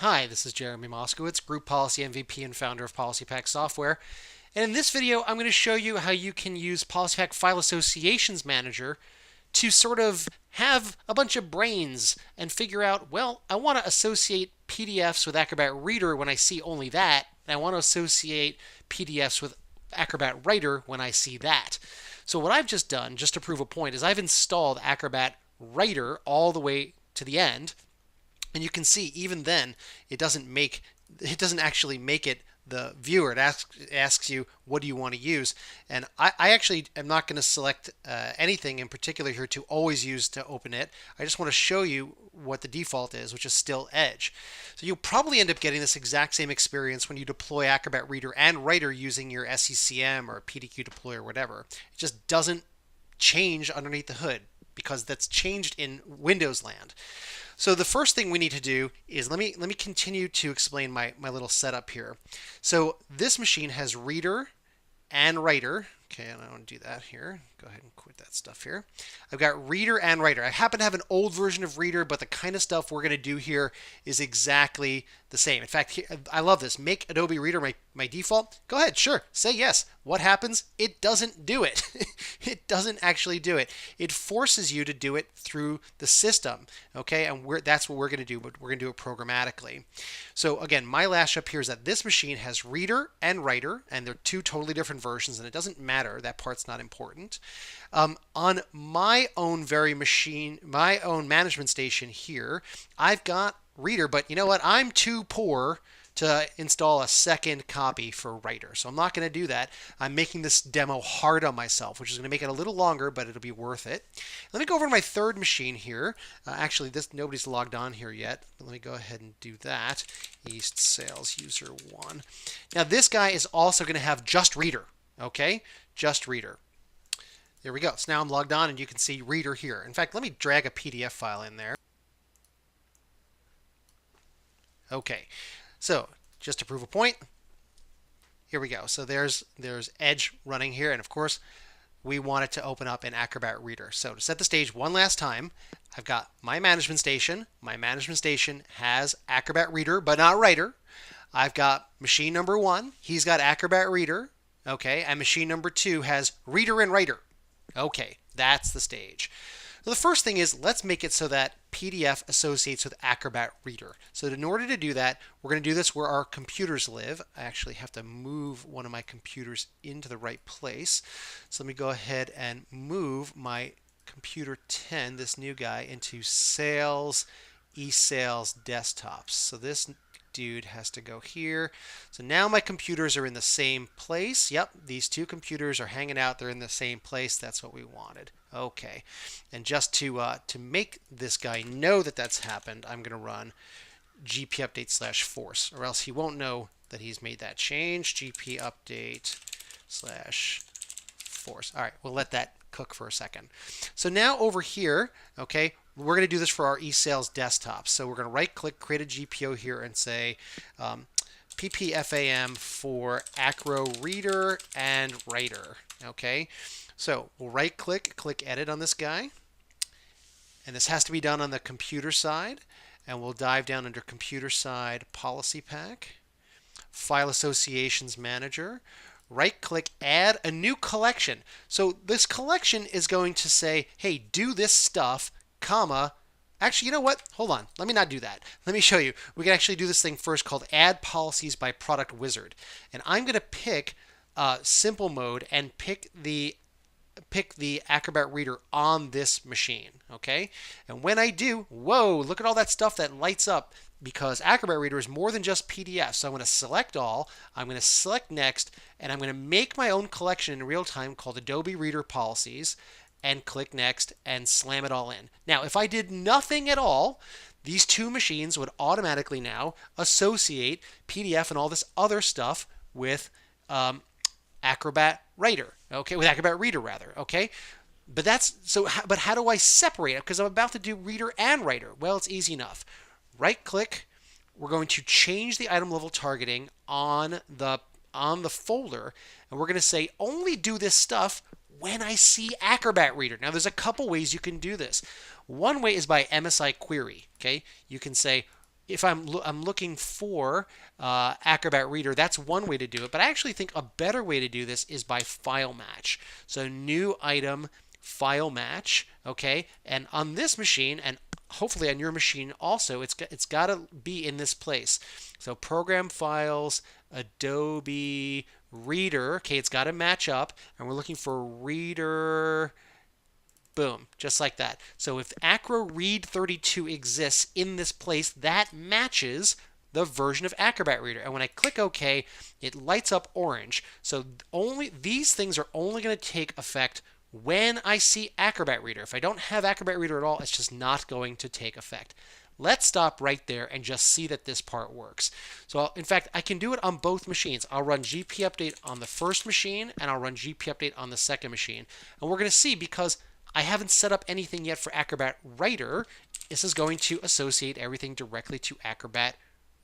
Hi, this is Jeremy Moskowitz, Group Policy MVP and founder of PolicyPak software. And in this video, I'm going to show you how you can use PolicyPak File Associations Manager to sort of have a bunch of brains and figure out, well, I want to associate PDFs with Acrobat Reader when I see only that, and I want to associate PDFs with Acrobat WRITER when I see that. So what I've just done, just to prove a point, is I've installed Acrobat WRITER all the way to the end. And you can see even then it doesn't actually make it the viewer. It asks you, what do you want to use? And I actually am not going to select anything in particular here to always use to open it. I just want to show you what the default is, which is still Edge. So you'll probably end up getting this exact same experience when you deploy Acrobat Reader and WRITER using your SCCM or PDQ deploy or whatever. It just doesn't change underneath the hood because that's changed in Windows land. So the first thing we need to do is let me continue to explain my little setup here. So this machine has Reader and WRITER. Okay, and I don't want to do that here. Go ahead and quit that stuff here. I've got Reader and WRITER. I happen to have an old version of Reader, but the kind of stuff we're going to do here is exactly the same. In fact, here, I love this. Make Adobe Reader my default. Go ahead, sure, say yes. What happens? It doesn't do it. It doesn't actually do it. It forces you to do it through the system, okay? And that's what we're going to do, but we're going to do it programmatically. So again, my last step here is that this machine has Reader and WRITER, and they're two totally different versions, and it doesn't matter. That part's not important. On my own my own management station here, I've got Reader, but you know what? I'm too poor to install a second copy for WRITER. So I'm not going to do that. I'm making this demo hard on myself, which is going to make it a little longer, but it'll be worth it. Let me go over to my third machine here. Actually, nobody's logged on here yet. But let me go ahead and do that. East Sales User 1. Now this guy is also going to have just Reader. Okay? Just Reader. There we go. So now I'm logged on and you can see Reader here. In fact, let me drag a PDF file in there. Okay. So just to prove a point, here we go. So there's Edge running here, and of course we want it to open up in Acrobat Reader. So to set the stage one last time, I've got my management station. My management station has Acrobat Reader, but not WRITER. I've got machine number 1. He's got Acrobat Reader. Okay, and machine number 2 has Reader and WRITER. Okay, that's the stage. So the first thing is, let's make it so that PDF associates with Acrobat Reader. So in order to do that, we're going to do this where our computers live. I actually have to move one of my computers into the right place. So let me go ahead and move my computer 10, this new guy, into Sales, eSales Desktops. So this dude has to go here. So now my computers are in the same place. Yep, these two computers are hanging out. They're in the same place. That's what we wanted. Okay, and just to make this guy know that that's happened, I'm going to run gp update / force, or else he won't know that he's made that change. gp update / force. All right, we'll let that cook for a second. So now over here, okay, we're going to do this for our eSales desktop. So we're going to right click, create a GPO here, and say PPFAM for Acro Reader and WRITER. Okay, so we'll right click, click edit on this guy, and this has to be done on the computer side, and we'll dive down under computer side, PolicyPak, File Associations Manager, right click, add a new collection. So this collection is going to say, hey, do this stuff, comma, actually, you know what? Hold on. Let me not do that. Let me show you. We can actually do this thing first called Add Policies by Product Wizard. And I'm going to pick simple mode and pick the Acrobat Reader on this machine. Okay? And when I do, whoa, look at all that stuff that lights up, because Acrobat Reader is more than just PDF. So I'm going to select all, I'm going to select next, and I'm going to make my own collection in real time called Adobe Reader Policies, and click next and slam it all in. Now, if I did nothing at all, these two machines would automatically now associate PDF and all this other stuff with Acrobat WRITER, okay, with Acrobat Reader rather, okay? But but how do I separate it? Because I'm about to do Reader and WRITER. Well, it's easy enough. Right click, we're going to change the item level targeting on the folder, and we're going to say only do this stuff when I see Acrobat Reader. Now there's a couple ways you can do this. One way is by MSI query. Okay, you can say if I'm looking for Acrobat Reader, that's one way to do it. But I actually think a better way to do this is by file match. So new item, file match, okay? And on this machine, and hopefully on your machine also, it's got to be in this place. So program files, Adobe Reader, okay, it's got to match up, and we're looking for Reader. Boom, just like that. So if Acro Read 32 exists in this place, that matches the version of Acrobat Reader. And when I click OK, it lights up orange. So only these things are only going to take effect when I see Acrobat Reader. If I don't have Acrobat Reader at all, it's just not going to take effect. Let's stop right there and just see that this part works. So in fact, I can do it on both machines. I'll run GP Update on the first machine, and I'll run GP Update on the second machine. And we're going to see, because I haven't set up anything yet for Acrobat Writer, this is going to associate everything directly to Acrobat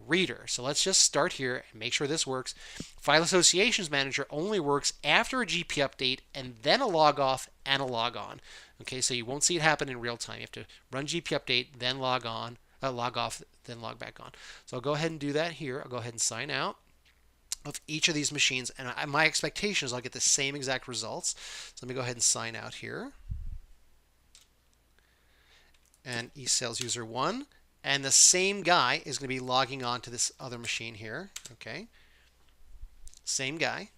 Reader. So let's just start here and make sure this works. File Associations Manager only works after a GP update and then a log off and a log on. Okay, so you won't see it happen in real time. You have to run GP update, then log off, then log back on. So I'll go ahead and do that here. I'll go ahead and sign out of each of these machines, and my expectation is I'll get the same exact results. So let me go ahead and sign out here. And eSales user 1, and the same guy is going to be logging on to this other machine here. Okay, same guy.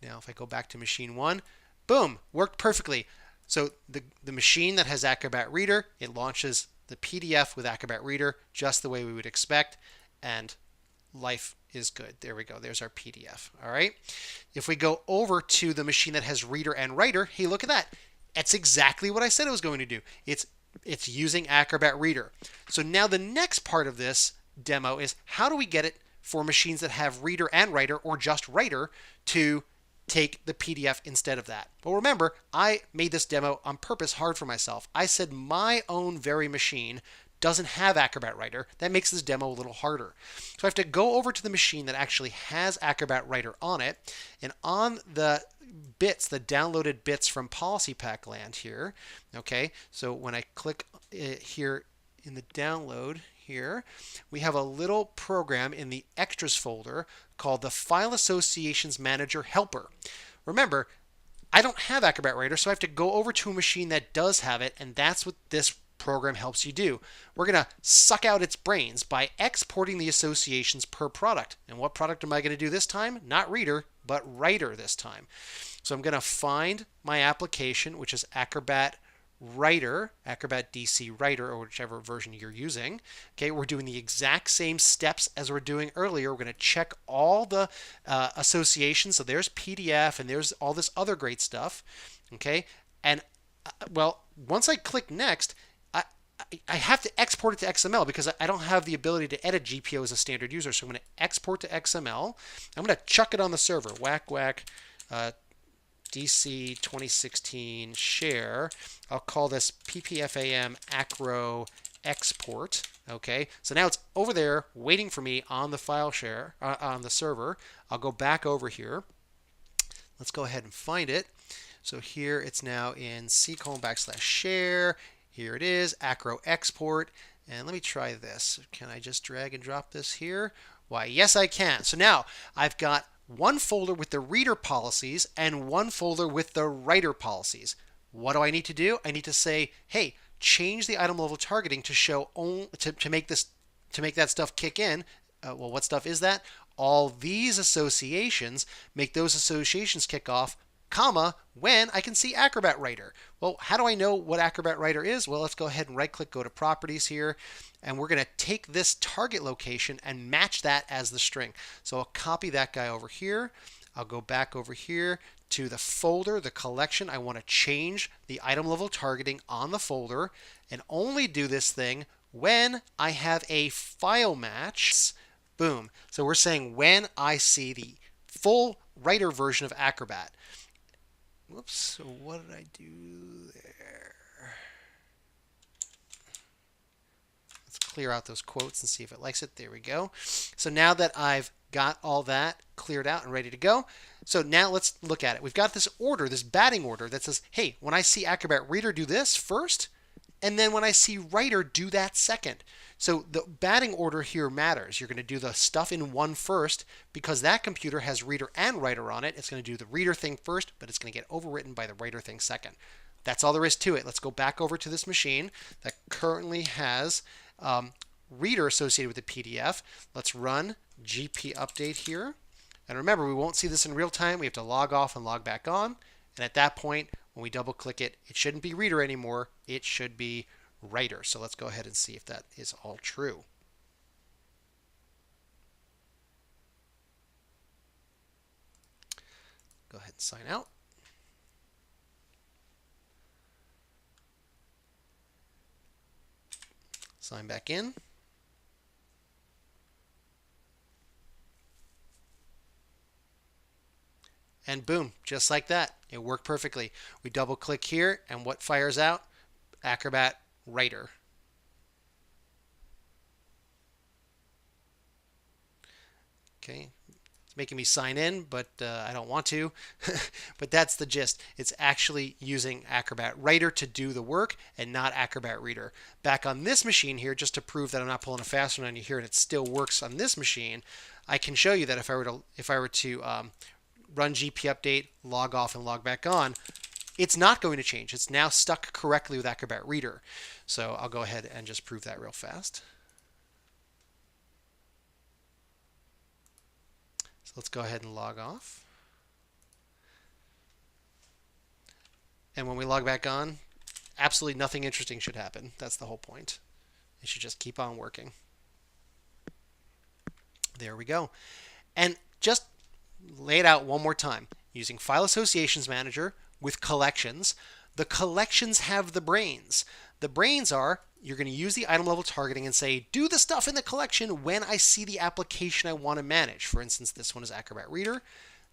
Now if I go back to machine 1, boom, worked perfectly. So the machine that has Acrobat Reader, it launches the PDF with Acrobat Reader just the way we would expect, and life is good. There we go. There's our PDF. All right. If we go over to the machine that has Reader and Writer, hey, look at that. That's exactly what I said it was going to do. It's using Acrobat Reader. So now the next part of this demo is, how do we get it for machines that have Reader and Writer, or just Writer, to take the PDF instead of that? Well, remember, I made this demo on purpose hard for myself. I said my own very machine doesn't have Acrobat Writer. That makes this demo a little harder. So I have to go over to the machine that actually has Acrobat Writer on it, and on the bits, the downloaded bits from PolicyPak land here. Okay, so when I click here in the download here, we have a little program in the extras folder called the File Associations Manager Helper. Remember, I don't have Acrobat Writer, so I have to go over to a machine that does have it, and that's what this program helps you do. We're going to suck out its brains by exporting the associations per product. And what product am I going to do this time? Not Reader, but Writer this time. So I'm going to find my application, which is Acrobat Writer, Acrobat DC Writer, or whichever version you're using. Okay, we're doing the exact same steps as we're doing earlier. We're going to check all the associations. So there's PDF and there's all this other great stuff. Okay, and well, once I click next, I have to export it to XML because I don't have the ability to edit GPO as a standard user. So I'm going to export to XML. I'm going to chuck it on the server. Whack DC 2016 share. I'll call this PPFAM Acro export. Okay, so now it's over there waiting for me on the file share on the server. I'll go back over here. Let's go ahead and find it. So here it's now in C:\share. Here it is, Acro export. And let me try this. Can I just drag and drop this here? Why, yes, I can. So now I've got one folder with the Reader policies and one folder with the Writer policies. What do I need to do? I need to say, hey, change the item level targeting to show to make that stuff kick in. Well, what stuff is that? All these associations, make those associations kick off, comma, when I can see Acrobat Writer. Well, how do I know what Acrobat Writer is? Well, let's go ahead and right click, go to properties here, and we're going to take this target location and match that as the string. So I'll copy that guy over here. I'll go back over here to the folder, the collection. I want to change the item level targeting on the folder and only do this thing when I have a file match. Boom. So we're saying when I see the full Writer version of Acrobat. Whoops, so what did I do there? Let's clear out those quotes and see if it likes it. There we go. So now that I've got all that cleared out and ready to go, so now let's look at it. We've got this order, this batting order that says, hey, when I see Acrobat Reader do this first, And then when I see writer, do that second. So the batting order here matters. You're going to do the stuff in one first because that computer has reader and writer on it. It's going to do the reader thing first, but it's going to get overwritten by the writer thing second. That's all there is to it. Let's go back over to this machine that currently has reader associated with the PDF. Let's run GP update here. And remember, we won't see this in real time. We have to log off and log back on. And at that point, when we double click it, it shouldn't be reader anymore. It should be writer. So let's go ahead and see if that is all true. Go ahead and sign out. Sign back in. And boom, just like that, it worked perfectly. We double click here, and what fires out? Acrobat WRITER. Okay, it's making me sign in, but I don't want to. But that's the gist. It's actually using Acrobat WRITER to do the work and not Acrobat Reader. Back on this machine here, just to prove that I'm not pulling a fast one on you here and it still works on this machine, I can show you that if I were to run GP update, log off, and log back on, it's not going to change. It's now stuck correctly with Acrobat Reader. So I'll go ahead and just prove that real fast. So let's go ahead and log off. And when we log back on, absolutely nothing interesting should happen. That's the whole point. It should just keep on working. There we go. And just lay it out one more time. Using File Associations Manager with collections. The collections have the brains. The brains are, you're going to use the item level targeting and say, do the stuff in the collection when I see the application I want to manage. For instance, this one is Acrobat Reader.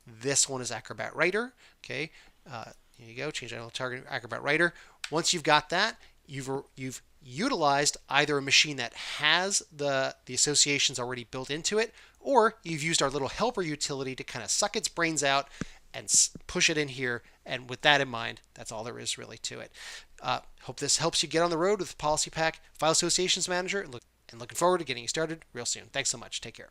This one is Acrobat WRITER. Okay, here you go. Change item level targeting Acrobat WRITER. Once you've got that, you've utilized either a machine that has the associations already built into it, or you've used our little helper utility to kind of suck its brains out and push it in here. And with that in mind, that's all there is really to it. Hope this helps you get on the road with PolicyPak File Associations Manager, and looking forward to getting you started real soon. Thanks so much. Take care.